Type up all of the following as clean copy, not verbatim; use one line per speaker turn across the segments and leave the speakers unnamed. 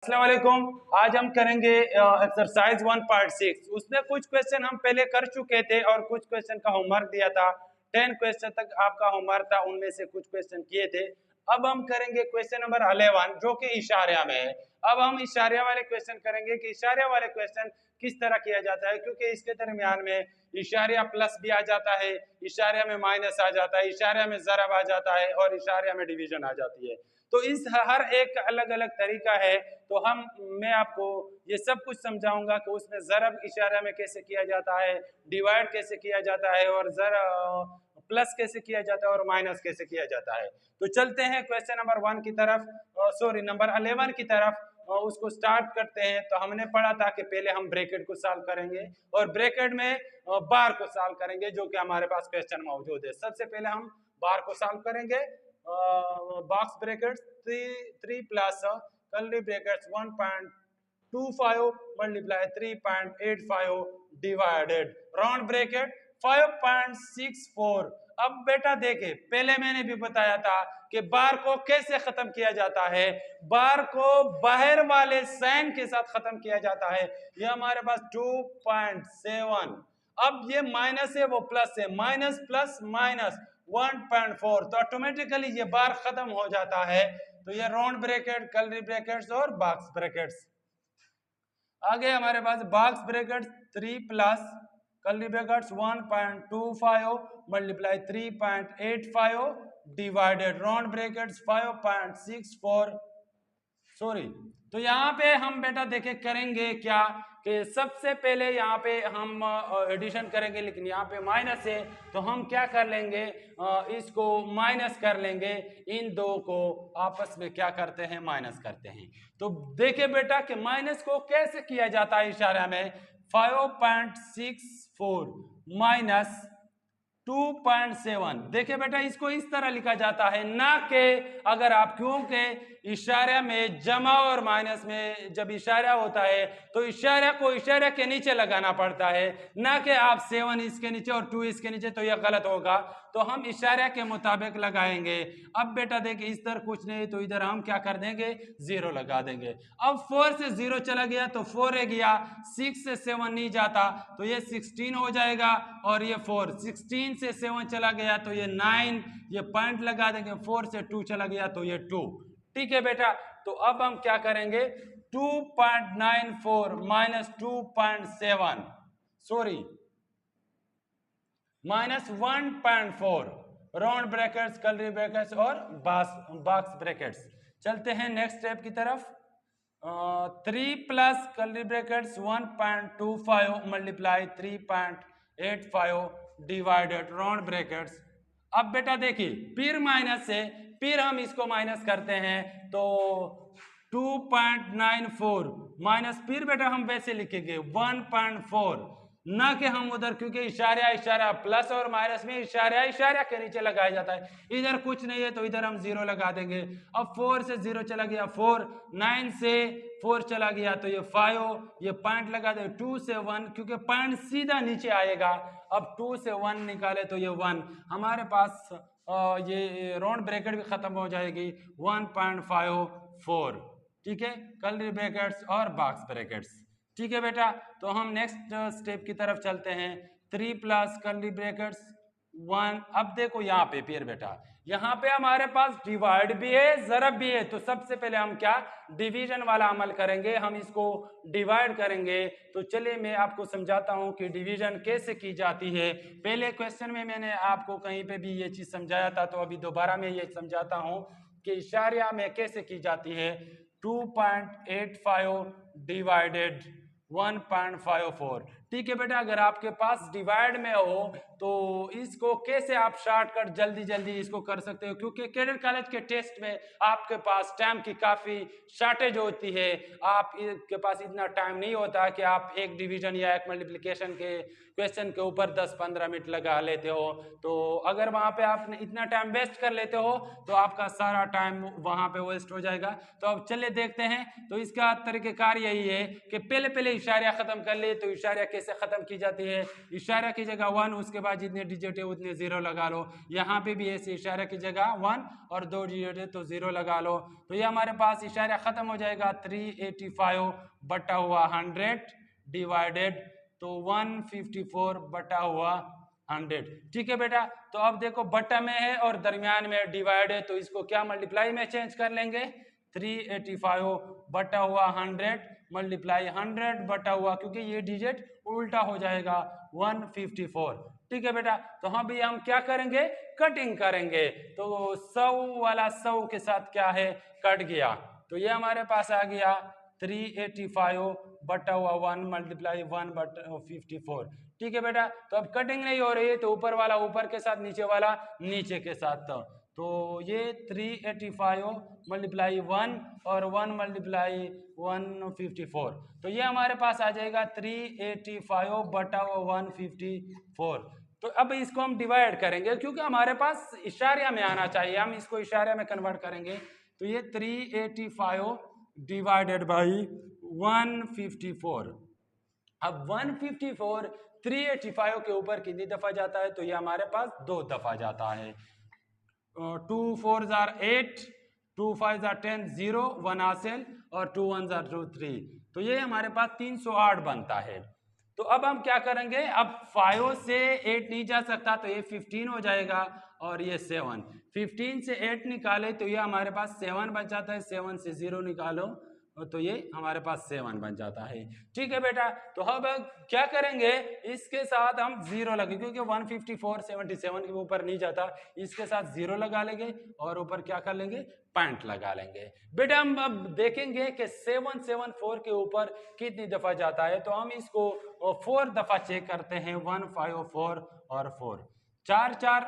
अस्सलाम वालेकुम। आज हम करेंगे एक्सरसाइज 1 पार्ट 6। उसमें कुछ क्वेश्चन हम पहले कर चुके थे और कुछ क्वेश्चन का होमवर्क दिया था। 10 क्वेश्चन तक आपका होमवर्क था, उनमें से कुछ क्वेश्चन किए थे। अब हम करेंगे क्वेश्चन नंबर 11 जो कि इशारिया में है। अब हम इशारिया वाले क्वेश्चन करेंगे कि इशारिया वाले क्वेश्चन किस तरह किया जाता है, क्योंकि इसके दरमियान में इशारिया प्लस भी आ जाता है, इशारिया में माइनस आ जाता है, इशारिया में ज़रब आ जाता है और इशारिया में डिवीजन आ जाती है। तो इस हर एक अलग अलग तरीका है। तो मैं आपको ये सब कुछ समझाऊंगा कि उसमें ज़रब इशारा में कैसे किया जाता है, डिवाइड कैसे किया जाता है और प्लस कैसे किया जाता है और माइनस कैसे किया जाता है। तो चलते हैं क्वेश्चन नंबर 1 की तरफ, सॉरी नंबर 11 की तरफ। उसको स्टार्ट करते हैं। तो हमने पढ़ा था कि पहले हम ब्रैकेट को सॉल्व करेंगे और ब्रैकेट में बार को सॉल्व करेंगे, जो कि हमारे पास क्वेश्चन मौजूद है। सबसे पहले हम बार को सॉल्व करेंगे। Box bracket 3 plus curly brackets 1.25 multiply 3.85 divided round bracket 5.64। अब बेटा देखे, पहले मैंने भी बताया था कि बार को कैसे खत्म किया जाता है। बार को बाहर वाले साइन के साथ खत्म किया जाता है। ये हमारे पास 2.7। अब ये माइनस है वो प्लस है, माइनस प्लस माइनस 1.4, तो ऑटोमेटिकली ये बार खत्म हो जाता है। तो ये राउंड ब्रैकेट, कर्ली ब्रैकेट्स और बॉक्स ब्रैकेट्स। आगे हमारे पास box brackets 3 plus curly brackets 1.25 multiply 3.85 divided round brackets 5.64। Sorry, तो यहाँ पे हम बेटा देखे करेंगे क्या कि सबसे पहले यहाँ पे हम एडिशन करेंगे, लेकिन यहाँ पे माइनस है तो हम क्या कर लेंगे, इसको माइनस कर लेंगे। इन दो को आपस में क्या करते हैं, माइनस करते हैं। तो देखे बेटा कि माइनस को कैसे किया जाता है इशारा में। 5.64 माइनस 2.7। देखिए बेटा, इसको इस तरह लिखा जाता है, ना कि अगर आप, क्योंकि इशारा में जमा और माइनस में जब इशारा होता है तो इशारा को इशारा के नीचे लगाना पड़ता है, ना कि आप 7 इसके नीचे और 2 इसके नीचे, तो यह गलत होगा। तो हम इशारा के मुताबिक लगाएंगे। अब बेटा देखिए, इस तरह कुछ नहीं तो इधर हम क्या कर देंगे, 0 लगा देंगे। अब 4 से 0 चला गया तो 4 रह गया, 6 से 7 नहीं जाता तो ये 16 हो जाएगा और ये 4, 16 से 7 चला गया तो ये 9, ये पॉइंट लगा देंगे। 4 से 2 चला गया तो ये 2। ठीक है बेटा, तो अब हम क्या करेंगे, 2.94 minus 2.7, sorry minus 1.4 round brackets, curly brackets और बॉक्स ब्रैकेट्स। चलते हैं नेक्स्ट स्टेप की तरफ। 3 plus curly brackets 1.25 multiply 3.85 divided round brackets. अब बेटा देखिए, फिर माइनस से फिर हम इसको माइनस करते हैं तो 2.94 माइनस, फिर बेटा हम वैसे लिखेंगे 1.4, ना कि हम उधर, क्योंकि इशारा प्लस और माइनस में इशारा के नीचे लगाया जाता है। इधर कुछ नहीं है तो इधर हम 0 लगा देंगे। अब 4 से 0 चला गया 4, 9 से 4 चला गया तो ये 5, ये पॉइंट लगा दे। 2 से 1, क्योंकि पॉइंट सीधा नीचे आएगा। अब 2 से 1 निकाले तो ये 1, हमारे पास ये राउंड ब्रैकेट भी खत्म हो जाएगी। 1.54, ठीक है, कर्ली ब्रैकेट्स और बॉक्स ब्रैकेट्स। ठीक है बेटा, तो हम नेक्स्ट स्टेप की तरफ चलते हैं। 3 प्लस कर्ली ब्रैकेट्स 1। अब देखो यहाँ पे फिर बेटा, यहाँ पे हमारे पास डिवाइड भी है, ज़रब भी है। तो सबसे पहले हम क्या, डिवीजन वाला अमल करेंगे, हम इसको डिवाइड करेंगे। तो चलिए मैं आपको समझाता हूँ कि डिवीजन कैसे की जाती है। पहले क्वेश्चन में मैंने आपको कहीं पे भी ये चीज़ समझाया था, तो अभी दोबारा मैं ये समझाता हूँ कि इशारिया में कैसे की जाती है। 2.85 डिवाइडेड 1.54। ठीक है बेटा, अगर आपके पास डिवाइड में हो तो इसको कैसे आप शॉर्टकट जल्दी इसको कर सकते हो, क्योंकि कैडेट कॉलेज के टेस्ट में आपके पास टाइम की काफ़ी शॉर्टेज होती है। आपके पास इतना टाइम नहीं होता कि आप एक डिवीजन या एक मल्टीप्लिकेशन के क्वेश्चन के ऊपर 10-15 मिनट लगा लेते हो। तो अगर वहाँ पे आपने इतना टाइम वेस्ट कर लेते हो तो आपका सारा टाइम वहाँ पे वेस्ट हो जाएगा। तो अब चलिए देखते हैं। तो इसका तरीक़ेकार यही है कि पहले इशारा ख़त्म कर ले। तो इशारा कैसे कैसे खत्म की जाती है, इशारा की जगह 1, उसके बाद जितने डिजिट है उतने 0 लगा लो। यहाँ पे भी ऐसे इशारा की जगह 1 और 2 डिजिट है तो 0 लगा लो। तो ये हमारे पास इशारा खत्म हो जाएगा। 385 बटा हुआ 100 डिवाइडेड तो 154 बटा हुआ 100। ठीक है बेटा, तो अब देखो बटा में है और दरमियान में डिवाइड है, तो इसको क्या मल्टीप्लाई में चेंज कर लेंगे। 385 बटा हुआ 100 मल्टीप्लाई 100 बटा हुआ, क्योंकि ये डिजिट उल्टा हो जाएगा 154। ठीक है बेटा, तो हाँ भी हम क्या करेंगे, कटिंग करेंगे। तो 100 वाला 100 के साथ क्या है, कट गया। तो ये हमारे पास आ गया 385 बटा हुआ 1 मल्टीप्लाई 1/54। ठीक है बेटा, तो अब कटिंग नहीं हो रही है तो ऊपर वाला ऊपर के साथ, नीचे वाला नीचे के साथ। तो ये 385 मल्टीप्लाई 1 और 1 मल्टीप्लाई 154, तो ये हमारे पास आ जाएगा 385 बटा हुआ 154। तो अब इसको हम डिवाइड करेंगे, क्योंकि हमारे पास इशारिया में आना चाहिए, हम इसको इशारिया में कन्वर्ट करेंगे। तो ये 385 डिवाइडेड बाई 154। अब 154 385 के ऊपर कितनी दफा जाता है, तो ये हमारे पास 2 दफा जाता है। 2 4 जार 8, 2 5 जार 10, 0 1 हासिल और 2 1 जार 2 3, तो ये हमारे पास 308 बनता है। तो अब हम क्या करेंगे, अब 5 से 8 नहीं जा सकता तो ये 15 हो जाएगा और ये 7। 15 से 8 निकाले तो ये हमारे पास 7 बच जाता है, 7 से 0 निकालो तो ये हमारे पास 7 बन जाता है। ठीक है बेटा, तो अब क्या करेंगे, इसके साथ हम 0 लगे, क्योंकि 154 77 के ऊपर नहीं जाता, इसके साथ 0 लगा लेंगे और ऊपर क्या कर लेंगे, पॉइंट लगा लेंगे। बेटा हम अब देखेंगे कि 774 के ऊपर कितनी दफा जाता है, तो हम इसको 4 दफा चेक करते हैं। 1 5 4 और 4, 4 4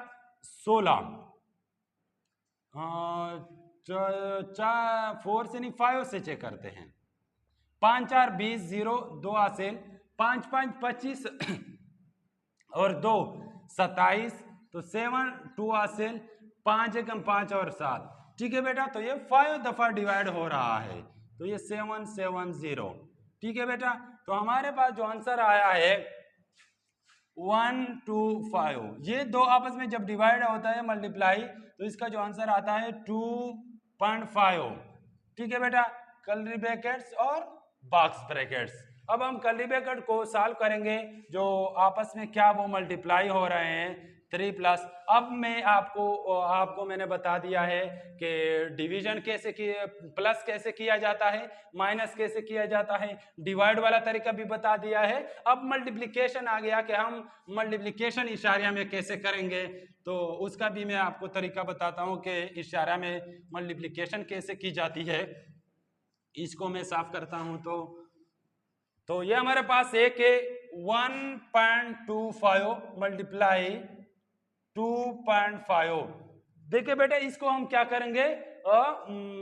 16, 4 से नहीं 5 से चेक करते हैं। 5 4 20, 0 2 हासिल, 5 5 25 और 2 27, तो 7 2 हासिल, 5 1 5 और 7। ठीक है बेटा, तो ये 5 दफा डिवाइड हो रहा है, तो ये 770। ठीक है बेटा, तो हमारे पास जो आंसर आया है 125, ये दो आपस में जब डिवाइड होता है मल्टीप्लाई, तो इसका जो आंसर आता है 2.5। ठीक है बेटा, कर्ली ब्रैकेट्स और बॉक्स ब्रैकेट्स। अब हम कर्ली ब्रैकेट को सॉल्व करेंगे, जो आपस में क्या वो मल्टीप्लाई हो रहे हैं 3 प्लस। अब मैं आपको मैंने बता दिया है कि डिवीजन कैसे किए, प्लस कैसे किया जाता है, माइनस कैसे किया जाता है, डिवाइड वाला तरीका भी बता दिया है। अब मल्टीप्लिकेशन आ गया कि हम मल्टीप्लिकेशन इशारिया में कैसे करेंगे, तो उसका भी मैं आपको तरीका बताता हूँ कि इशारा में मल्टीप्लिकेशन कैसे की जाती है। इसको मैं साफ करता हूँ। तो ये हमारे पास एक है 1.25 मल्टीप्लाई 2.5। देखिए बेटा, इसको हम क्या करेंगे,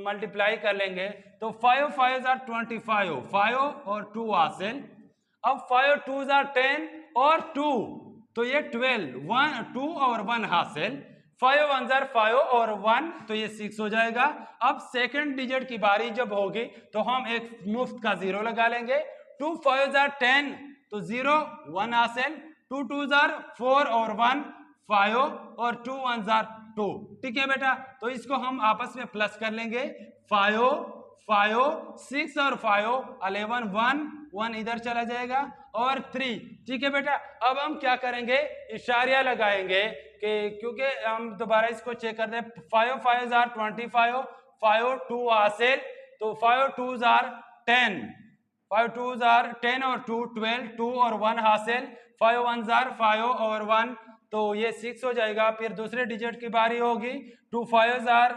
मल्टीप्लाई कर लेंगे। तो 5 5 are 25, 5 और 2 हासिल। अब 5 2 are 10 और 2, तो ये 12, 1 2 और 1 हासिल। 5 1 are 5 और 1, तो ये 6 हो जाएगा। अब सेकंड डिजिट की बारी जब होगी तो हम एक मुफ्त का 0 लगा लेंगे। 2 5 are 10, तो 0 1 हासिल, 2 2 are 4 और 1 5 और 2 1 are 2। ठीक है बेटा, तो इसको हम आपस में प्लस कर लेंगे। 5 5 6 और 5 11 1 1 इधर चला जाएगा और 3। ठीक है बेटा, अब हम क्या करेंगे, इशारिया लगाएंगे कि क्योंकि हम दोबारा इसको चेक करते हैं। 5 5 are 25, 5 2 हासिल, तो 5 2 are 10, 5 2 are 10 और 2 12, 2 और 1 हासिल, 5 1 are 5 और 1, तो ये 6 हो जाएगा। फिर दूसरे डिजिट की बारी होगी। 2 5 are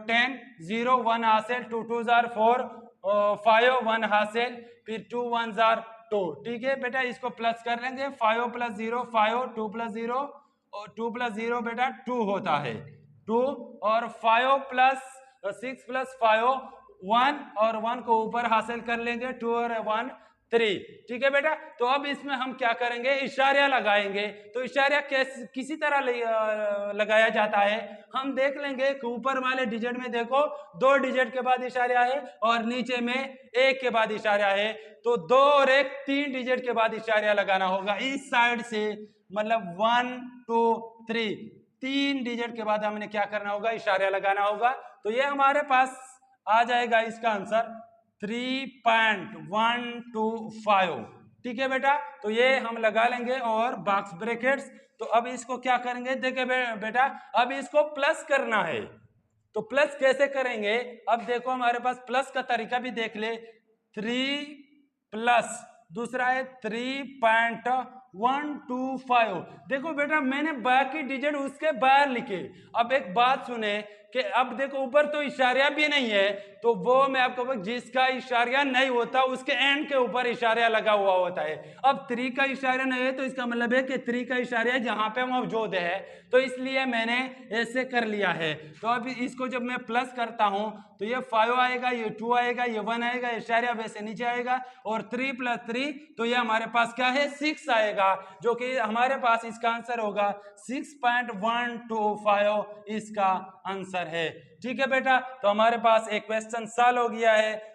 10, 0 1 हासिल, 2 2 are 4, 5 1 हासिल, फिर 2 1 are 2। ठीक है बेटा, इसको प्लस कर लेंगे। 5 प्लस 0 5, 2 प्लस 0 और 2 प्लस 0 बेटा 2 होता है 2, और 5 प्लस 6 प्लस 5 1 और 1 को ऊपर हासिल कर लेंगे, 2 और 1 3। ठीक है बेटा, तो अब इसमें हम क्या करेंगे, इशारिया लगाएंगे। तो इशारिया किसी तरह लगाया जाता है, हम देख लेंगे कि ऊपर वाले डिजिट में देखो 2 डिजिट के बाद इशारिया है और नीचे में 1 के बाद इशारिया है। तो 2 और 1 3 डिजिट के बाद इशारा लगाना होगा इस साइड से, मतलब 1 2 3 3 डिजिट के बाद हमने क्या करना होगा, इशारा लगाना होगा। तो ये हमारे पास आ जाएगा इसका आंसर 3.125। ठीक है बेटा, तो ये हम लगा लेंगे और बॉक्स ब्रैकेट्स। तो अब इसको क्या करेंगे, देखिए बेटा अब इसको प्लस करना है, तो प्लस कैसे करेंगे, अब देखो हमारे पास प्लस का तरीका भी देख ले। 3 प्लस दूसरा है 3.125। देखो बेटा मैंने बाकी डिजिट उसके बाहर लिखे। अब एक बात सुने कि अब देखो ऊपर तो इशारा भी नहीं है, तो वो मैं आपको जिसका इशारा नहीं होता उसके एंड के ऊपर इशारा लगा हुआ होता है। अब 3 का इशारा नहीं है तो इसका मतलब है कि 3 का इशारा जहां पे मौजूद है, तो इसलिए मैंने ऐसे कर लिया है। तो अब इसको जब मैं प्लस करता हूं तो ये 5 आएगा, ये 2 आएगा, ये 1 आएगा, इशारा वैसे नीचे आएगा, और 3 + 3 तो ये हमारे पास क्या है 6 आएगा, जो कि हमारे पास इसका आंसर होगा 6.125 इसका आंसर है। ठीक है बेटा, तो हमारे पास एक क्वेश्चन सॉल्व हो गया है।